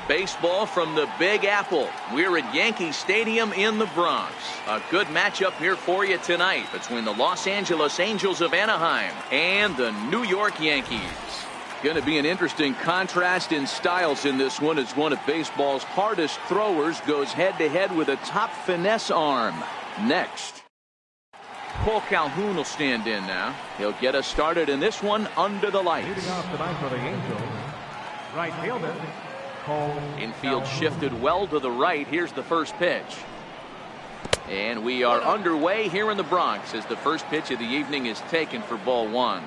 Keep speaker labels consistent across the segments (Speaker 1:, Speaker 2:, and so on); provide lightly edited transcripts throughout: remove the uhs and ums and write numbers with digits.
Speaker 1: Baseball from the Big Apple. We're at Yankee Stadium in the Bronx. A good matchup here for you tonight between the Los Angeles Angels of Anaheim and the New York Yankees. Going to be an interesting contrast in styles in this one, as one of baseball's hardest throwers goes head-to-head with a top finesse arm. Next, Cole Calhoun will stand in now. He'll get us started in this one under the lights.
Speaker 2: Leading off tonight for the Angels, right fielder.
Speaker 1: Infield shifted well to the right. Here's the first pitch. And we are underway here in the Bronx as the first pitch of the evening is taken for ball one.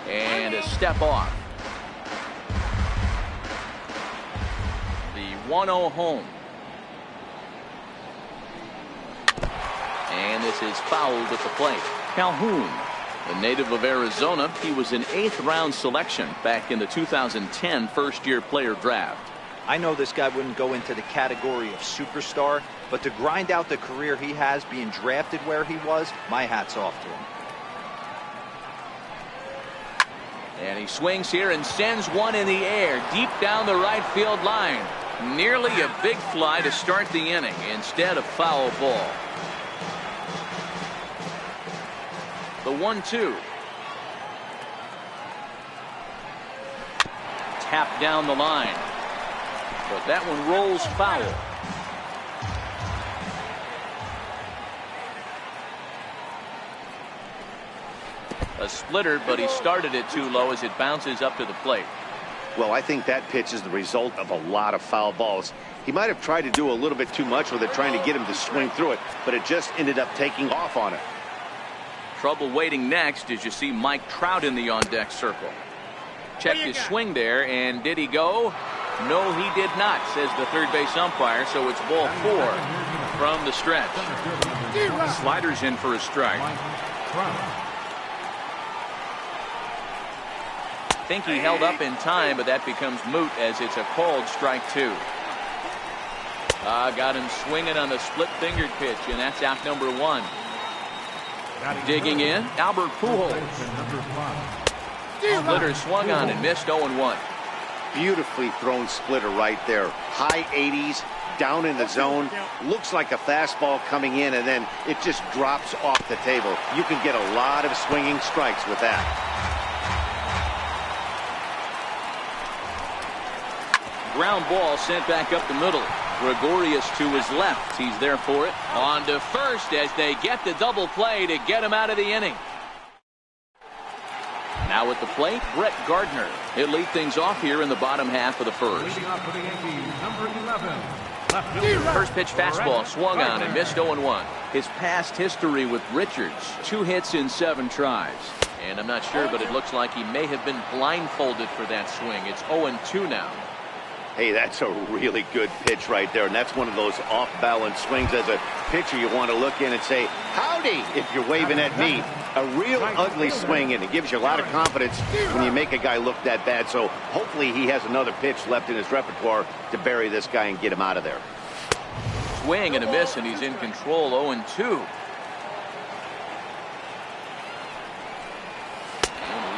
Speaker 1: And a step off. The 1-0 home. And this is fouled at the plate. Calhoun, a native of Arizona, he was an 8th round selection back in the 2010 first-year player draft.
Speaker 3: I know this guy wouldn't go into the category of superstar, but to grind out the career he has being drafted where he was, my hat's off to him.
Speaker 1: And he swings here and sends one in the air deep down the right field line. Nearly a big fly to start the inning instead of foul ball. The 1-2. Tap down the line. But that one rolls foul. A splitter, but he started it too low as it bounces up to the plate.
Speaker 4: Well, I think that pitch is the result of a lot of foul balls. He might have tried to do a little bit too much with it, trying to get him to swing through it, but it just ended up taking off on it.
Speaker 1: Trouble waiting next as you see Mike Trout in the on-deck circle. Checked his swing there, and did he go? No, he did not, says the third base umpire, so it's ball 4 from the stretch. Sliders in for a strike. Think he held up in time, but that becomes moot as it's a called strike 2. Got him swinging on the split-fingered pitch, and that's out number 1. Digging in, Albert Pujols. Splitter swung on and missed 0-1.
Speaker 4: Beautifully thrown splitter right there. High 80s, down in the zone. Looks like a fastball coming in, and then it just drops off the table. You can get a lot of swinging strikes with that.
Speaker 1: Ground ball sent back up the middle. Gregorius to his left. He's there for it. On to first as they get the double play to get him out of the inning. Now at the plate, Brett Gardner. He'll lead things off here in the bottom half of the first.
Speaker 2: Leading off for the Yankees, number 11, left fielder.
Speaker 1: First pitch fastball swung on and missed 0-1. His past history with Richards, 2 hits in 7 tries. And I'm not sure, but it looks like he may have been blindfolded for that swing. It's 0-2 now.
Speaker 4: Hey, that's a really good pitch right there, and that's one of those off-balance swings. As a pitcher, you want to look in and say, howdy, if you're waving at me. A real ugly swing, and it gives you a lot of confidence when you make a guy look that bad. So hopefully he has another pitch left in his repertoire to bury this guy and get him out of there.
Speaker 1: Swing and a miss, and he's in control. 0-2.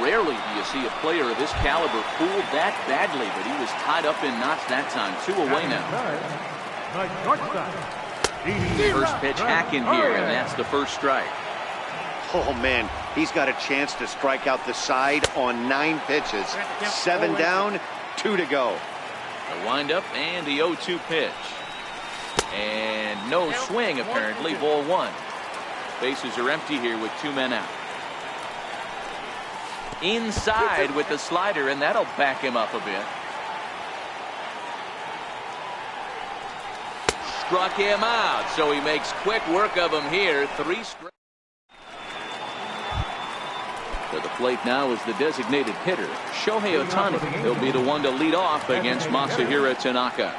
Speaker 1: Rarely do you see a player of this caliber fooled that badly, but he was tied up in knots that time. 2 away now. First pitch hack in here, and that's the first strike.
Speaker 4: Oh, man, he's got a chance to strike out the side on 9 pitches. 7 down, 2 to go.
Speaker 1: The windup and the 0-2 pitch. And no swing, apparently. Ball 1. Bases are empty here with 2 men out. Inside with the slider, and that'll back him up a bit. Struck him out, so he makes quick work of him here. 3 straight. To the plate now is the designated hitter, Shohei Ohtani. He'll be the one to lead off against Masahiro Tanaka.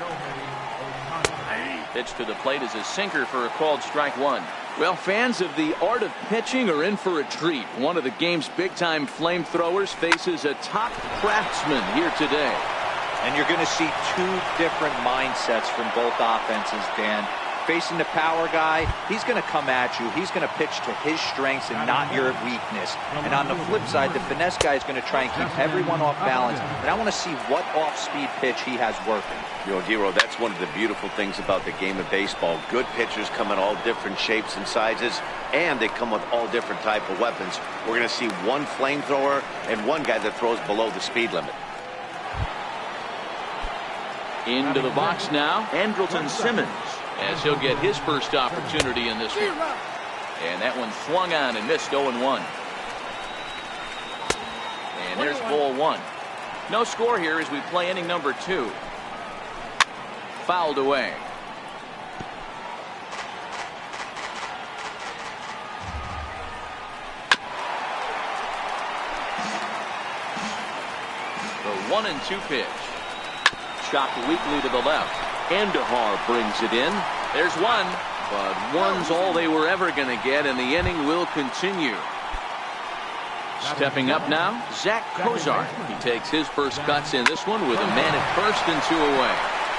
Speaker 1: Pitch to the plate is a sinker for a called strike 1. Well, fans of the art of pitching are in for a treat. One of the game's big-time flamethrowers faces a top craftsman here today.
Speaker 3: And you're going to see 2 different mindsets from both offenses, Dan. facing the power guy, he's going to come at you. He's going to pitch to his strengths and not your weakness. And on the flip side, the finesse guy is going to try and keep everyone off balance. And I want to see what off-speed pitch he has working.
Speaker 4: You know, Dero, that's one of the beautiful things about the game of baseball. Good pitchers come in all different shapes and sizes, and they come with all different type of weapons. We're going to see one flamethrower and one guy that throws below the speed limit.
Speaker 1: Into the box now, Andrelton Simmons, as he'll get his first opportunity in this one. And that one swung on and missed 0-1. And there's ball one. No score here as we play inning number 2. Fouled away. The 1-2 pitch. Chopped weakly to the left. Andahar brings it in. There's one, but one's all they were ever going to get, and the inning will continue. Stepping up now, Zach Kozar. He takes his first cuts in this one with a man at first and 2 away.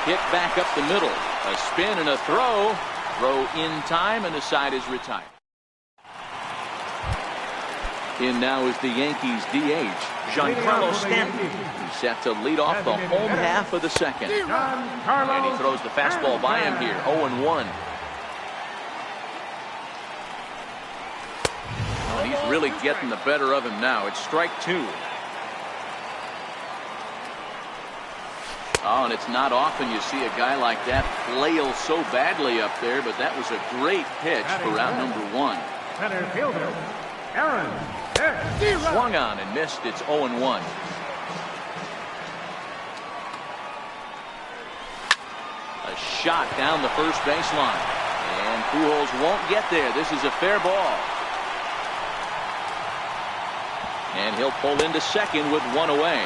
Speaker 1: Hit back up the middle. A spin and a throw. Throw in time, and the side is retired. In now is the Yankees DH, Giancarlo Stanton. He's set to lead off the home half of the second. And he throws the fastball by him here, 0-1. Oh, he's really getting the better of him now. It's strike 2. Oh, and it's not often you see a guy like that flail so badly up there, but that was a great pitch for out number 1.
Speaker 2: Center fielder, Aaron.
Speaker 1: Swung on and missed. It's 0-1. A shot down the first baseline. And Pujols won't get there. This is a fair ball. And he'll pull into second with 1 away.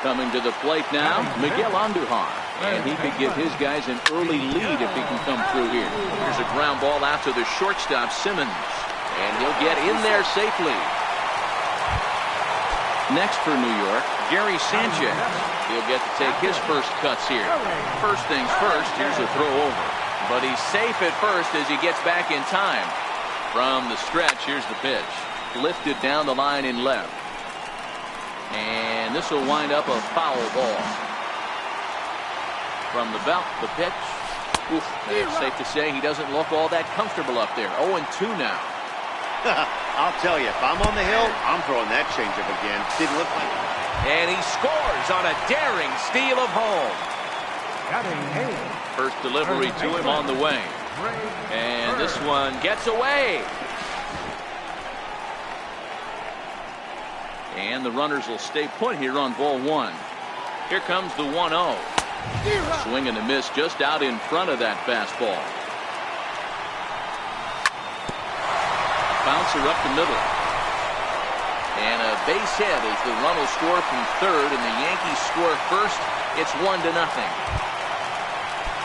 Speaker 1: Coming to the plate now, Miguel Andujar. And he could give his guys an early lead if he can come through here. Here's a ground ball out to the shortstop, Simmons. And he'll get in there safely. Next for New York, Gary Sanchez. He'll get to take his first cuts here. First things first, here's a throw over. But he's safe at first as he gets back in time. From the stretch, here's the pitch. Lifted down the line in left. And this will wind up a foul ball. From the belt, the pitch. Oof, it's safe to say he doesn't look all that comfortable up there. 0-2 now.
Speaker 4: I'll tell you, if I'm on the hill, I'm throwing that changeup again. Didn't look like it.
Speaker 1: And he scores on a daring steal of home. First delivery to him on the way. And this one gets away. And the runners will stay put here on ball 1. Here comes the 1-0. Swing and a miss just out in front of that fastball. Bouncer up the middle. And a base hit as the run will score from third and the Yankees score first. It's 1-0.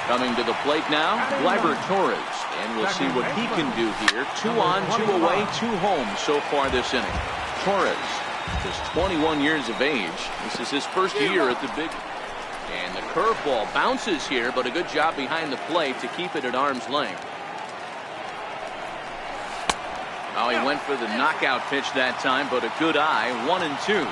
Speaker 1: Coming to the plate now, Gleyber Torres. And we'll see what he can do here. 2 on, 2 away, 2 home so far this inning. Torres is 21 years of age. This is his first year at the big. And the curveball bounces here, but a good job behind the plate to keep it at arm's length. Oh, he went for the knockout pitch that time, but a good eye. 1-2.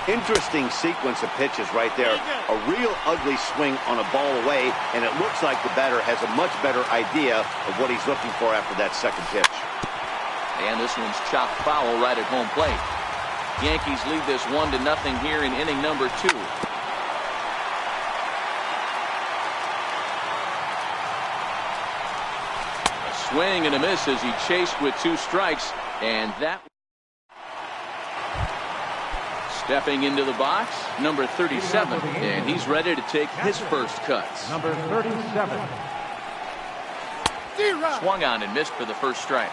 Speaker 4: Interesting sequence of pitches right there. A real ugly swing on a ball away, and it looks like the batter has a much better idea of what he's looking for after that second pitch.
Speaker 1: And this one's chopped foul right at home plate. Yankees lead this 1-0 here in inning number 2. Swing and a miss as he chased with 2 strikes, and that. Stepping into the box, number 37, and he's ready to take his first cuts.
Speaker 2: Number 37.
Speaker 1: Swung on and missed for the first strike.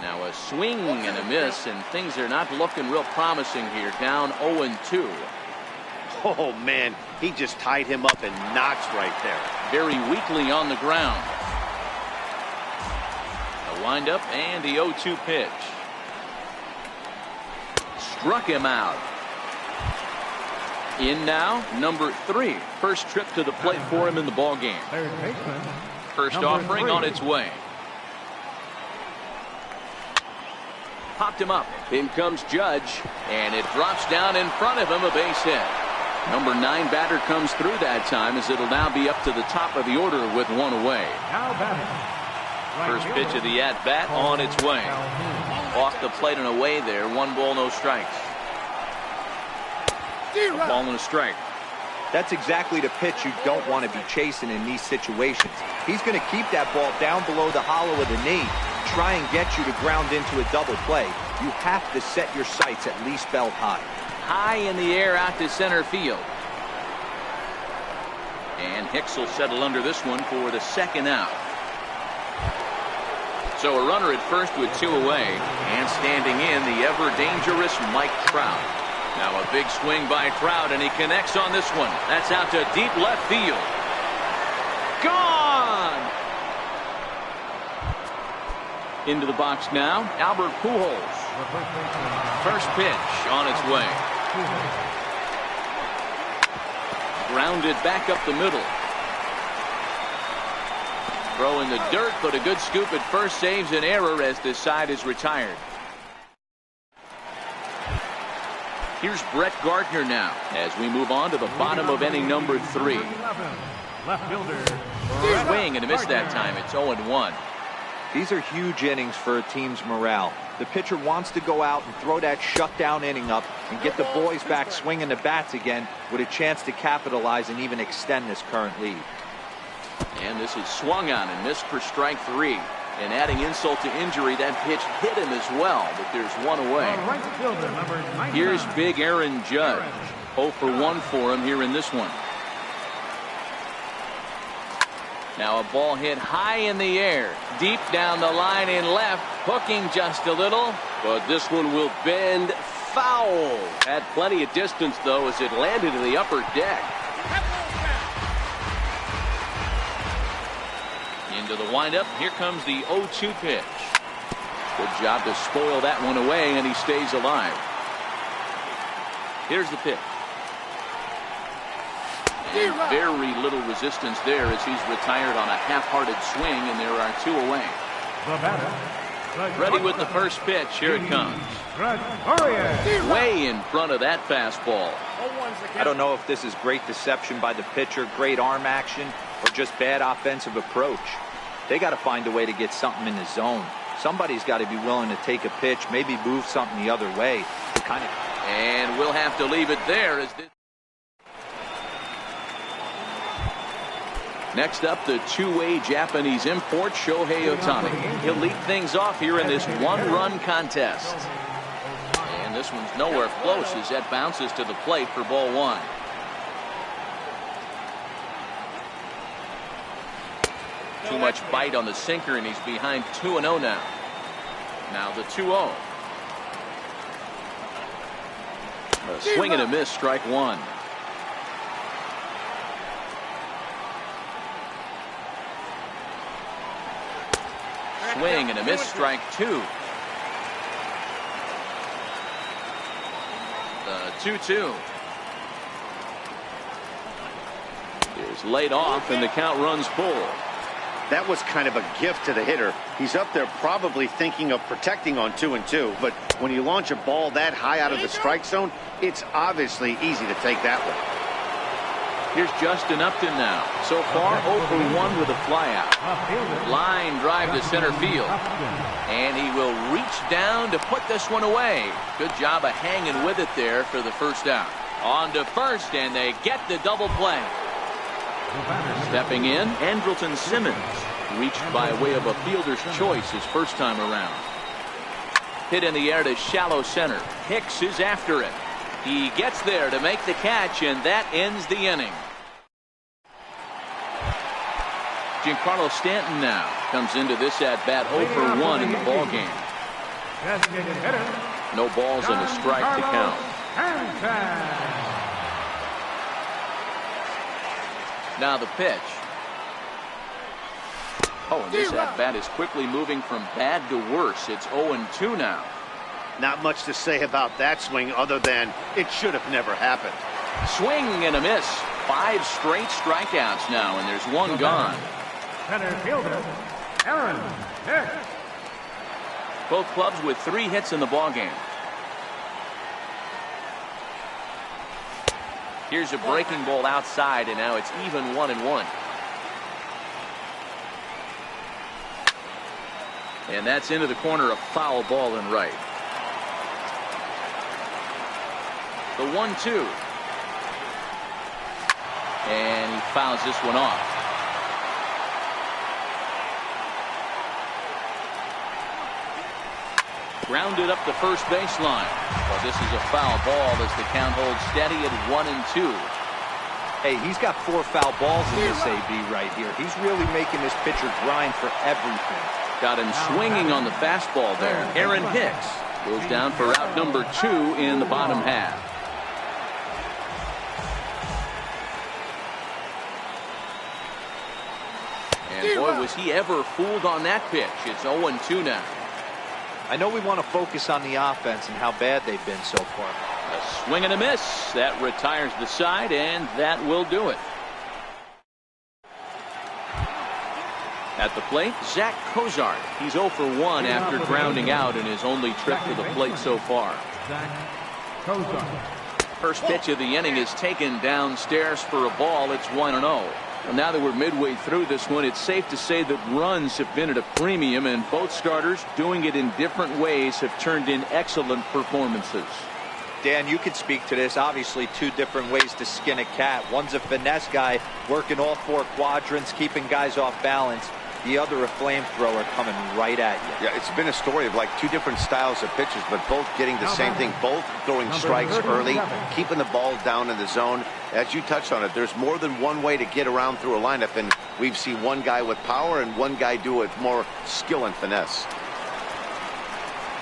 Speaker 1: Now a swing and a miss, and things are not looking real promising here. Down 0-2.
Speaker 4: Oh, man, he just tied him up in knots right there.
Speaker 1: Very weakly on the ground. A windup and the 0-2 pitch. struck him out. In now, number 3. First trip to the plate for him in the ball game.
Speaker 2: Third baseman.
Speaker 1: First
Speaker 2: Number
Speaker 1: offering
Speaker 2: 3.
Speaker 1: on its way. Popped him up. In comes Judge, and it drops down in front of him, a base hit. Number 9 batter comes through that time, as it'll now be up to the top of the order with one away.
Speaker 2: Now batting.
Speaker 1: First pitch of the at-bat on its way. Off the plate and away there. 1 ball, no strikes. A ball and a strike.
Speaker 3: That's exactly the pitch you don't want to be chasing in these situations. He's going to keep that ball down below the hollow of the knee, try and get you to ground into a double play. You have to set your sights at least belt high.
Speaker 1: High in the air out to center field. And Hicks will settle under this one for the second out. So a runner at first with 2 away, and standing in the ever-dangerous Mike Trout. Now a big swing by Trout, and he connects on this one. That's out to deep left field. Gone! Into the box now, Albert Pujols. First pitch on its way. Grounded back up the middle. Throw in the dirt, but a good scoop at first saves an error as this side is retired. Here's Brett Gardner now as we move on to the bottom of inning number 3.
Speaker 2: Left fielder.
Speaker 1: Swing and a miss that time. It's 0-1.
Speaker 3: These are huge innings for a team's morale. The pitcher wants to go out and throw that shutdown inning up and get the boys back swinging the bats again with a chance to capitalize and even extend this current lead.
Speaker 1: And this is swung on and missed for strike 3. And adding insult to injury, that pitch hit him as well, but there's 1 away.
Speaker 2: Right fielder, number 99.
Speaker 1: Here's big Aaron Judge. 0 for 1 for him here in this one. Now a ball hit high in the air, deep down the line in left, hooking just a little, but this one will bend foul. Had plenty of distance, though, as it landed in the upper deck. Into the windup. Here comes the 0-2 pitch. Good job to spoil that one away, and he stays alive. Here's the pitch. And very little resistance there as he's retired on a half-hearted swing, and there are 2 away.
Speaker 2: The batter.
Speaker 1: Ready with the first pitch. Here it comes. Way in front of that fastball.
Speaker 3: I don't know if this is great deception by the pitcher, great arm action, or just bad offensive approach. They got to find a way to get something in the zone. Somebody's got to be willing to take a pitch, maybe move something the other way.
Speaker 1: And we'll have to leave it there. Next up, the 2-way Japanese import, Shohei Ohtani. He'll lead things off here in this 1-run contest. And this one's nowhere close as that bounces to the plate for ball 1. Too much bite on the sinker, and he's behind 2-0 now. Now the 2-0. A swing and a miss, strike 1. Swing and a miss, strike 2. The 2-2. Is laid off, and the count runs full.
Speaker 4: That was kind of a gift to the hitter. He's up there probably thinking of protecting on 2-2, but when you launch a ball that high out of the strike zone, it's obviously easy to take that one.
Speaker 1: Here's Justin Upton now. So far 0 for 1 with a flyout. Line drive to center field. And he will reach down to put this one away. Good job of hanging with it there for the first out. On to first, and they get the double play. Stepping in, Andrelton Simmons, reached by way of a fielder's choice his first time around. Hit in the air to shallow center. Hicks is after it. He gets there to make the catch, and that ends the inning. Giancarlo Stanton now comes into this at-bat 0 for 1 in the ballgame. No balls and a strike to count. Now the pitch. Oh, and this at-bat is quickly moving from bad to worse. It's 0-2 now.
Speaker 4: Not much to say about that swing other than it should have never happened.
Speaker 1: Swing and a miss. 5 straight strikeouts now, and there's one gone.
Speaker 2: Center fielder, Aaron Hicks.
Speaker 1: Both clubs with 3 hits in the ballgame. Here's a breaking ball outside, and now it's even 1-1. And that's into the corner, a foul ball and right. The 1-2. And he fouls this one off. Grounded up the first baseline. Well, this is a foul ball as the count holds steady at 1-2.
Speaker 3: Hey, he's got 4 foul balls in this AB right here. He's really making this pitcher grind for everything.
Speaker 1: Got him swinging on the fastball there. Aaron Hicks goes down for out number 2 in the bottom half. And boy, was he ever fooled on that pitch. It's 0-2 now.
Speaker 3: I know we want to focus on the offense and how bad they've been so far.
Speaker 1: A swing and a miss. That retires the side, and that will do it. At the plate, Zach Cozart. He's 0 for 1 after grounding out in his only trip to the plate so far. First pitch of the inning is taken downstairs for a ball. It's 1-0. Well, now that we're midway through this one, it's safe to say that runs have been at a premium, and both starters, doing it in different ways, have turned in excellent performances.
Speaker 3: Dan, you could speak to this. Obviously, 2 different ways to skin a cat. One's a finesse guy working all 4 quadrants, keeping guys off balance. The other a flamethrower coming right at you.
Speaker 4: Yeah, it's been a story of like 2 different styles of pitches, but both getting the same thing, both throwing strikes early, keeping the ball down in the zone. As you touched on it, there's more than one way to get around through a lineup, and we've seen one guy with power and one guy do it more skill and finesse.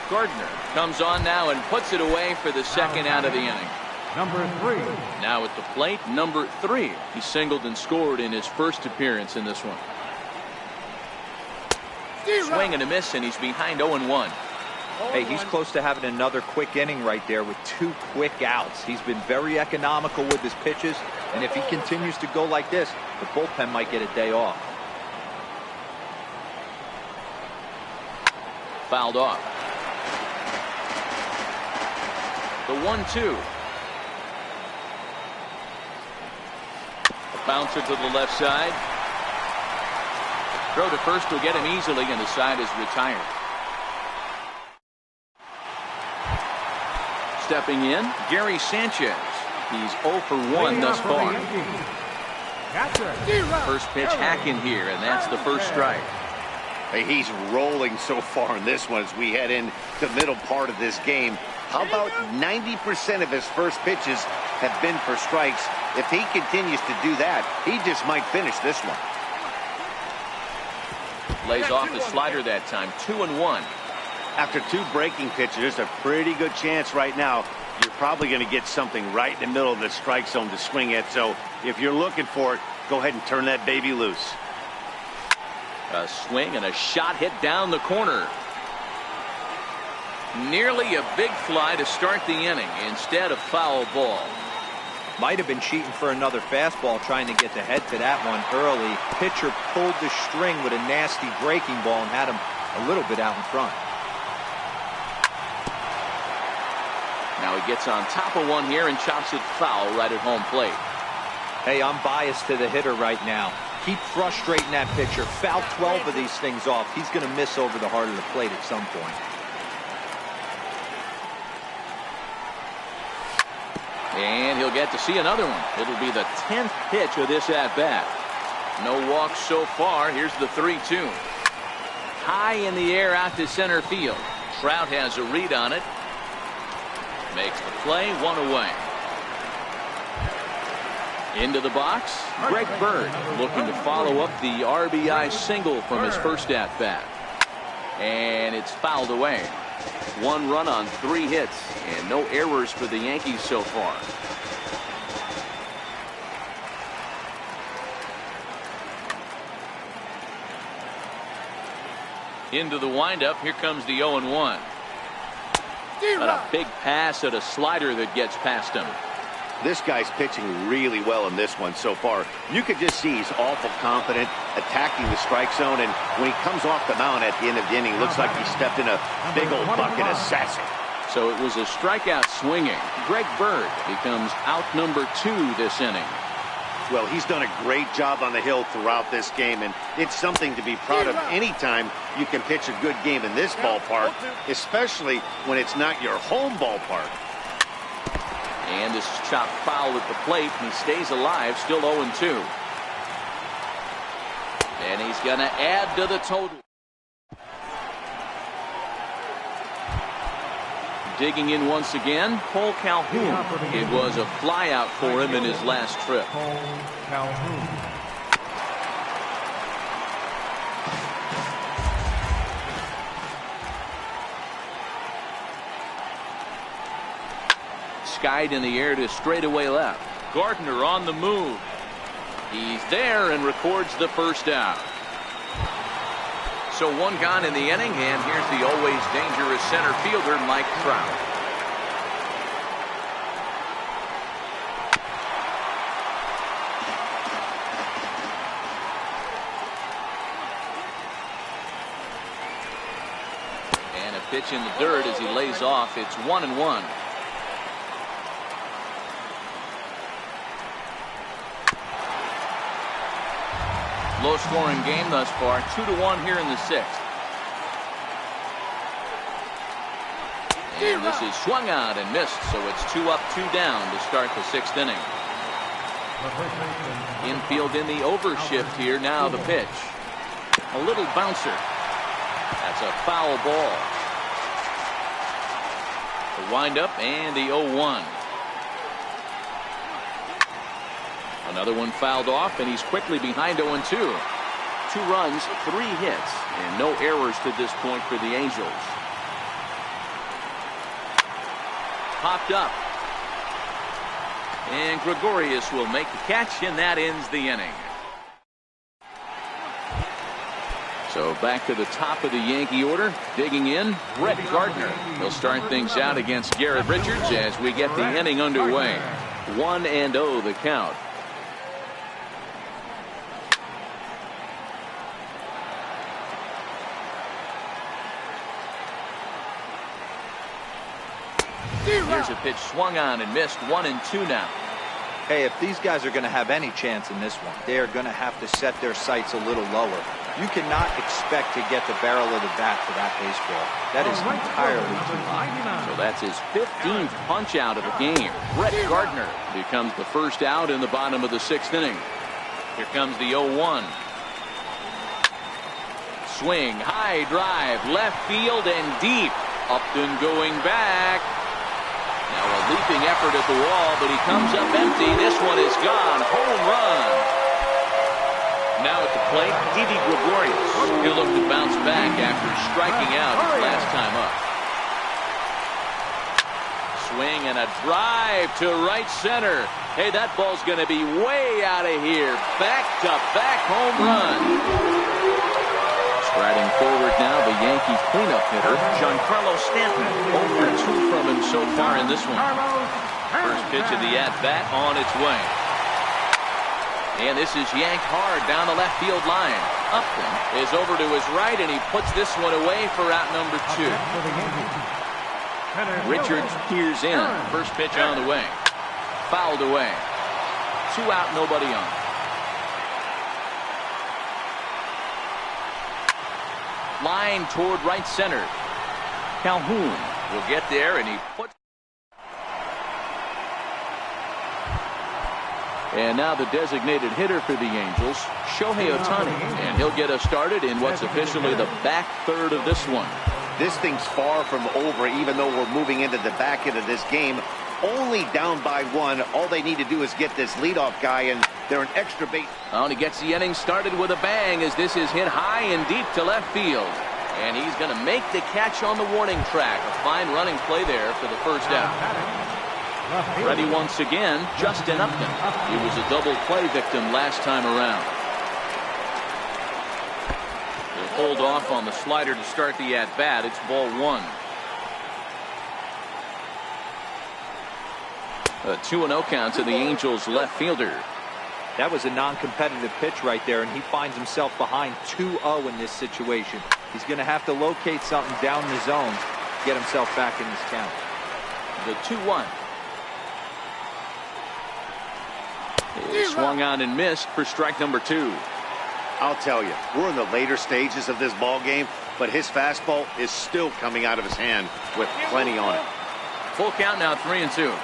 Speaker 1: Gardner comes on now and puts it away for the second out of the inning.
Speaker 2: Number 3.
Speaker 1: Now at the plate, number 3. He singled and scored in his first appearance in this one. Swing and a miss, and he's behind 0-1.
Speaker 3: Hey, he's close to having another quick inning right there with 2 quick outs. He's been very economical with his pitches, and if he continues to go like this, the bullpen might get a day off.
Speaker 1: Fouled off. The 1-2. A bouncer to the left side. Throw to first will get him easily, and the side is retired. Stepping in, Gary Sanchez. He's 0 for 1 thus far. First pitch hacking here, and that's the first strike.
Speaker 4: Hey, he's rolling so far in this one as we head into the middle part of this game. How about 90% of his first pitches have been for strikes? If he continues to do that, he just might finish this one.
Speaker 1: Lays off the slider that time. 2-1.
Speaker 4: After 2 breaking pitches, there's a pretty good chance right now you're probably going to get something right in the middle of the strike zone to swing at. So if you're looking for it, go ahead and turn that baby loose.
Speaker 1: A swing and a shot hit down the corner. Nearly a big fly to start the inning. Instead, a foul ball.
Speaker 3: Might have been cheating for another fastball, trying to get the head to that one early. Pitcher pulled the string with a nasty breaking ball and had him a little bit out in front.
Speaker 1: Now he gets on top of one here and chops it foul right at home plate.
Speaker 3: Hey, I'm biased to the hitter right now. Keep frustrating that pitcher. Foul 12 of these things off. He's going to miss over the heart of the plate at some point.
Speaker 1: And he'll get to see another one. It'll be the 10th pitch of this at-bat. No walks so far. Here's the 3-2. High in the air out to center field. Trout has a read on it. Makes the play, 1 away. Into the box, Greg Bird looking to follow up the RBI single from his first at-bat. And it's fouled away. 1 run on 3 hits, and no errors for the Yankees so far. Into the windup, here comes the 0-1. But a big pass at a slider that gets past him.
Speaker 4: This guy's pitching really well in this one so far. You could just see he's awful confident, attacking the strike zone, and when he comes off the mound at the end of the inning, looks like he stepped in a big old bucket of sassy.
Speaker 1: So it was a strikeout swinging. Greg Bird becomes out number 2 this inning.
Speaker 4: Well, he's done a great job on the hill throughout this game, and it's something to be proud of anytime you can pitch a good game in this ballpark, especially when it's not your home ballpark.
Speaker 1: And this is chopped foul at the plate, and he stays alive, still 0-2. And he's going to add to the total. Digging in once again, Cole Calhoun. It was a flyout for him in his last trip.
Speaker 2: Cole Calhoun.
Speaker 1: Skied in the air to straightaway left. Gardner on the move. He's there and records the first out. So one gone in the inning, and here's the always dangerous center fielder, Mike Trout. And a pitch in the dirt as he lays off. It's 1-1. Low-scoring game thus far, 2-1 here in the 6th. And this is swung out and missed, so it's 2 up, 2 down to start the 6th inning. Infield in the overshift here. Now the pitch. A little bouncer. That's a foul ball. The windup and the 0-1. Another one fouled off, and he's quickly behind 0-2. 2 runs, 3 hits, and no errors to this point for the Angels. Popped up. And Gregorius will make the catch, and that ends the inning. So back to the top of the Yankee order. Digging in, Brett Gardner. He'll start things out against Garrett Richards as we get the inning underway. 1-0 the count. Here's a pitch swung on and missed. 1-2 now.
Speaker 3: Hey, if these guys are going to have any chance in this one, they are going to have to set their sights a little lower. You cannot expect to get the barrel of the bat for that baseball. That is entirely too high.
Speaker 1: So that's his 15th punch out of the game. Brett Gardner becomes the first out in the bottom of the 6th inning. Here comes the 0-1. Swing, high drive, left field and deep. Upton going back. Now a leaping effort at the wall, but he comes up empty. This one is gone. Home run. Now at the plate, Didi Gregorius. He'll look to bounce back after striking out his last time up. Swing and a drive to right center. Hey, that ball's going to be way out of here. Back-to-back home run. Striding forward now, the Yankees cleanup hitter, Giancarlo Stanton. 0-2 from him so far in this one. First pitch of the at-bat on its way. And this is yanked hard down the left field line. Upton is over to his right, and he puts this one away for out number 2. Richards peers in. First pitch on the way. Fouled away. 2 out, nobody on. Line toward right center. Calhoun will get there, and he puts. And now the designated hitter for the Angels, Shohei Ohtani, and he'll get us started in what's officially the back third of this one.
Speaker 4: This thing's far from over, even though we're moving into the back end of this game. Only down by 1. All they need to do is get this leadoff guy, and they're an extra base.
Speaker 1: Oh, and he gets the inning started with a bang as this is hit high and deep to left field. And he's going to make the catch on the warning track. A fine running play there for the first out. Ready once again, Justin Upton. He was a double play victim last time around. He'll hold off on the slider to start the at-bat. It's ball 1. A 2-0 count to the Angels left fielder.
Speaker 3: That was a non-competitive pitch right there, and he finds himself behind 2-0 in this situation. He's going to have to locate something down the zone to get himself back in this count.
Speaker 1: The 2-1. He swung on and missed for strike number 2.
Speaker 4: I'll tell you, we're in the later stages of this ball game, but his fastball is still coming out of his hand with plenty on it.
Speaker 1: Full count now, 3-2.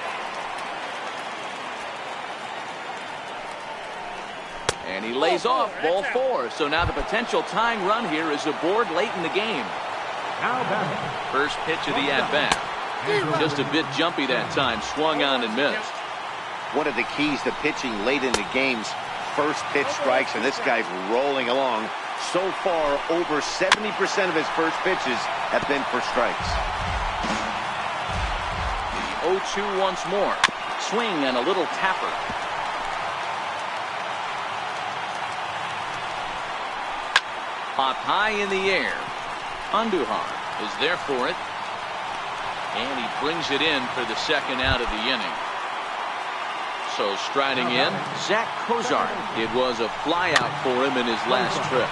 Speaker 1: And he lays off ball 4. So now the potential tying run here is aboard late in the game. First pitch of the at-bat. Just a bit jumpy that time. Swung on and missed.
Speaker 4: One of the keys to pitching late in the game's first pitch strikes, and this guy's rolling along. So far, over 70% of his first pitches have been for strikes.
Speaker 1: The 0-2 once more. Swing and a little tapper. Popped high in the air. Andujar is there for it. And he brings it in for the second out of the inning. So striding in, Zach Kozart. It was a flyout for him in his last trip.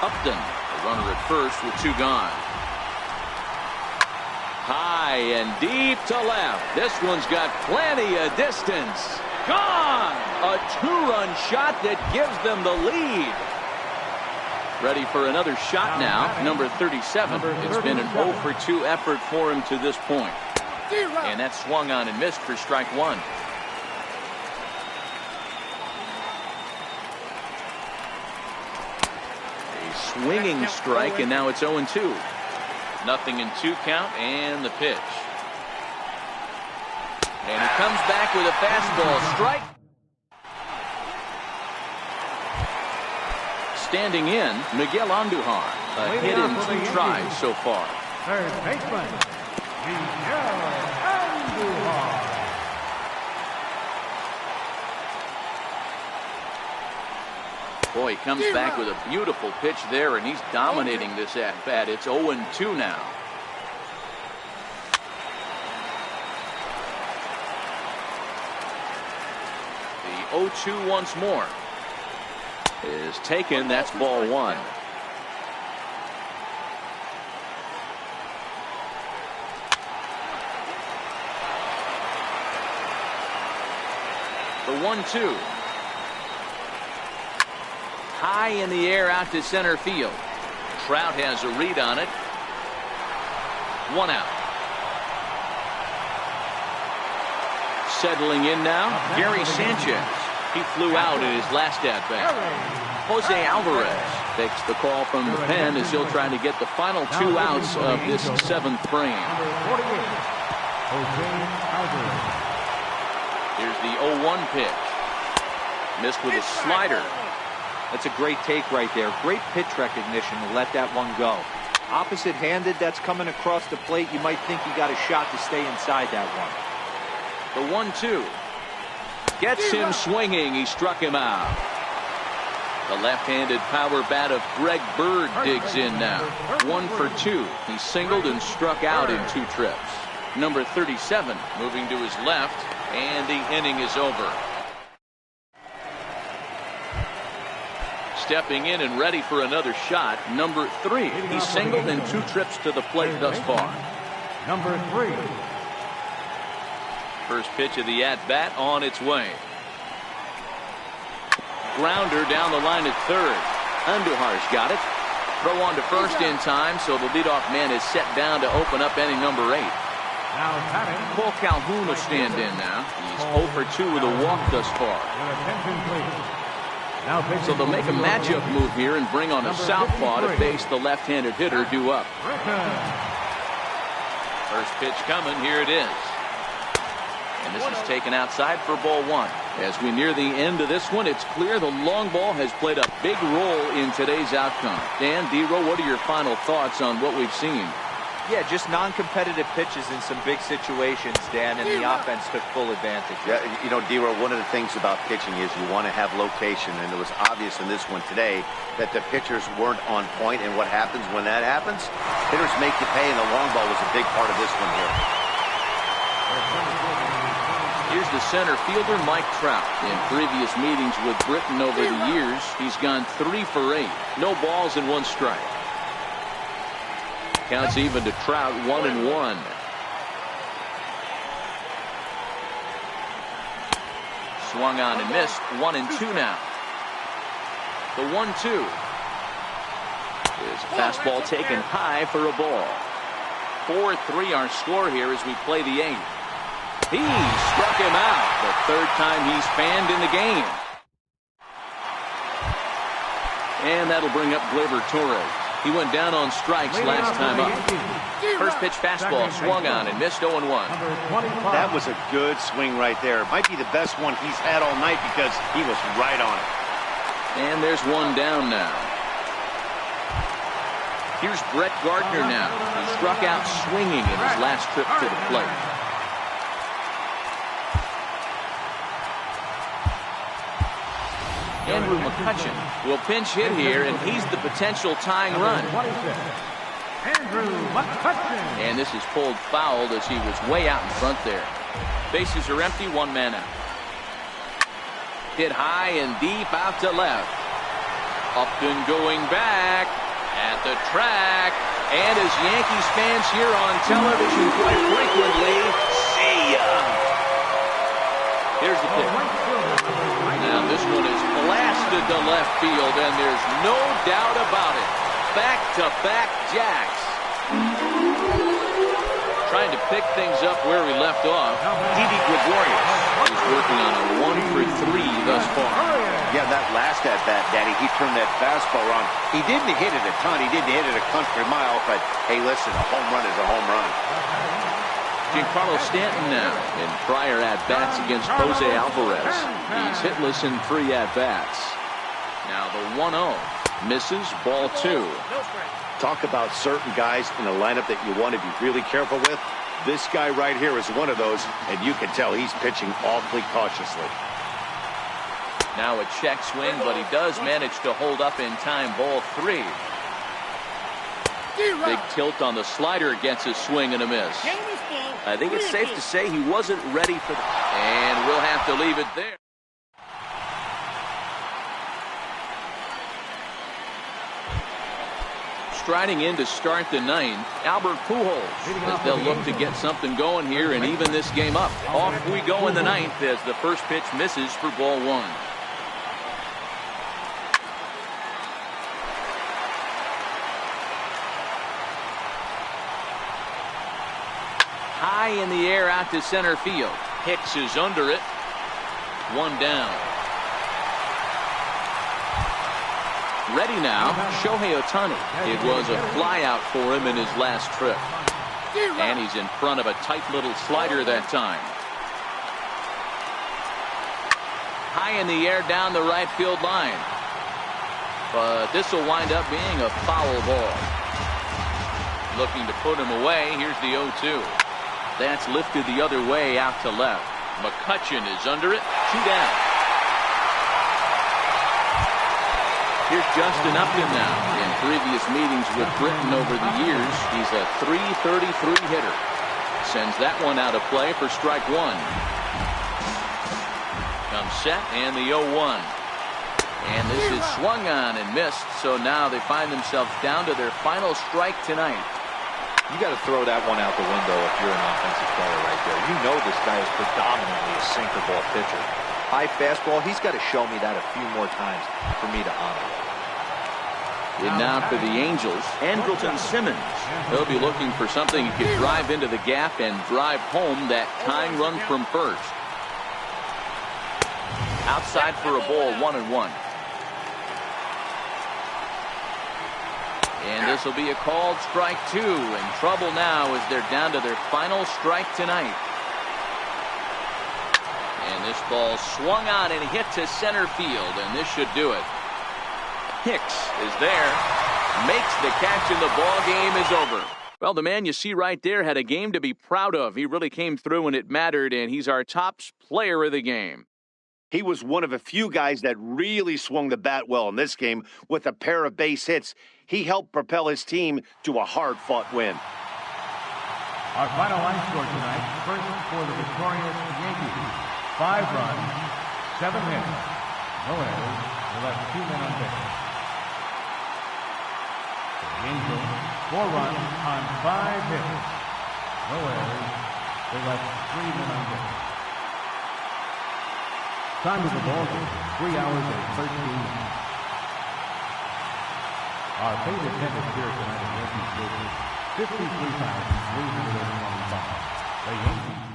Speaker 1: Upton, the runner at first with 2 gone. High and deep to left. This one's got plenty of distance. Gone! A 2-run shot that gives them the lead. Ready for another shot now. Number 37. It's been an 0-for-2 effort for him to this point. And that swung on and missed for strike 1. A swinging strike, and now it's 0-2. 0-2 count, and the pitch. And he comes back with a fastball strike. Standing in, Miguel Andujar. A hit in 2 tries so far.
Speaker 2: Third baseman, Miguel Andujar.
Speaker 1: Boy, he comes back with a beautiful pitch there, and he's dominating this at-bat. It's 0-2 now. The 0-2 once more is taken. That's ball 1. The 1-2. High in the air out to center field. Trout has a read on it. 1 out. Settling in now, Gary Sanchez. He flew out in his last at-bat. Jose Alvarez takes the call from the pen as he'll try to get the final 2 outs of this 7th frame. Here's the 0-1 pitch. Missed with a slider.
Speaker 3: That's a great take right there. Great pitch recognition to let that one go. Opposite-handed, that's coming across the plate. You might think he got a shot to stay inside that one.
Speaker 1: The 1-2. Gets him swinging. He struck him out. The left-handed power bat of Greg Bird digs in now. 1 for 2. He singled and struck out in 2 trips. Number 37 moving to his left, and the inning is over. Stepping in and ready for another shot, number 3. He singled in 2 trips to the plate thus far.
Speaker 2: Number 3.
Speaker 1: First pitch of the at-bat on its way. Grounder down the line at third. Andujar's got it. Throw on to first in time, so the leadoff man is set down to open up inning number 8.
Speaker 2: Now batting,
Speaker 1: Paul Calhoun will stand in now. He's 0 for 2 with a walk thus far.
Speaker 2: attention please.
Speaker 1: So they'll make a matchup move here and bring on a southpaw to face the left-handed hitter due up. First pitch coming. Here it is. And this is taken outside for ball 1. As we near the end of this one, it's clear the long ball has played a big role in today's outcome. Dan, D-Row, what are your final thoughts on what we've seen?
Speaker 3: Yeah, just non-competitive pitches in some big situations, Dan, and the offense took full advantage.
Speaker 4: Yeah, you know, D-Row, one of the things about pitching is you want to have location, and it was obvious in this one today that the pitchers weren't on point, and what happens when that happens? Hitters make you pay, and the long ball was a big part of this one here.
Speaker 1: the center fielder, Mike Trout. In previous meetings with Britton over the years, he's gone 3 for 8. No balls and 1 strike. Counts even to Trout, 1-1. Swung on and missed, 1-2 now. The 1-2 is a fastball taken high for a ball. 4-3 our score here as we play the 8th. He struck him out, the 3rd time he's fanned in the game. And that'll bring up Gleyber Torres. He went down on strikes last time up. First pitch fastball swung on and missed, 0-1.
Speaker 4: That was a good swing right there. Might be the best one he's had all night because he was right on it.
Speaker 1: And there's 1 down now. Here's Brett Gardner now, who struck out swinging in his last trip to the plate. Andrew McCutchen will pinch hit here, and he's the potential tying run.
Speaker 2: Andrew McCutchen.
Speaker 1: And this is pulled foul as he was way out in front there. Bases are empty, 1 man out. Hit high and deep out to left. Upton going back at the track. And as Yankees fans hear on television quite frequently, see ya. Here's the pitch. Now this one is blasted to left field, and there's no doubt about it. Back-to-back jacks. Trying to pick things up where we left off. Didi Gregorius is working on a 1 for 3 thus far.
Speaker 4: Yeah, that last at-bat, Danny, he turned that fastball on. He didn't hit it a ton. He didn't hit it a country mile, but hey, listen, a home run is a home run.
Speaker 1: Giancarlo Stanton now in prior at-bats against Jose Alvarez. He's hitless in 3 at-bats. Now the 1-0 misses, ball 2.
Speaker 4: Talk about certain guys in the lineup that you want to be really careful with. This guy right here is one of those, and you can tell he's pitching awfully cautiously.
Speaker 1: Now a check swing, but he does manage to hold up in time, ball 3. Big tilt on the slider, gets a swing and a miss. I think it's safe to say he wasn't ready for that. And we'll have to leave it there. Striding in to start the 9th, Albert Pujols, as they'll look to get something going here and even this game up. Off we go in the 9th as the first pitch misses for ball 1. High in the air out to center field. Hicks is under it. 1 down. Ready now, Shohei Ohtani. It was a flyout for him in his last trip. And he's in front of a tight little slider that time. High in the air down the right field line. But this will wind up being a foul ball. Looking to put him away. Here's the 0-2. That's lifted the other way out to left. McCutchen is under it. 2 down. Here's Justin Upton now. In previous meetings with Britton over the years, he's a .333 hitter. Sends that one out of play for strike 1. Comes set and the 0-1. And this is swung on and missed, so now they find themselves down to their final strike tonight.
Speaker 3: You got to throw that one out the window if you're an offensive player right there. You know this guy is predominantly a sinker ball pitcher. High fastball, he's got to show me that a few more times for me to honor it.
Speaker 1: And now for the Angels, Andrelton Simmons. He'll be looking for something he could drive into the gap and drive home that tying run from first. Outside for a ball, 1-1. And this will be a called strike 2. In trouble now as they're down to their final strike tonight. And this ball swung on and hit to center field, and this should do it. Hicks is there, makes the catch, and the ball game is over. Well, the man you see right there had a game to be proud of. He really came through when it mattered, and he's our top player of the game.
Speaker 4: He was one of a few guys that really swung the bat well in this game with a pair of base hits. He helped propel his team to a hard-fought win.
Speaker 2: Our final line score tonight, first for the victorious Yankees, 5 runs, 7 hits, no errors. They left 2 men on base. The Angels, 4 runs on 5 hits, no errors. They left 3 men on base. Time of the ball game, 3 hours and 13 minutes. Our paid attendance here tonight at Yankee Stadium, 53,325. The Yankees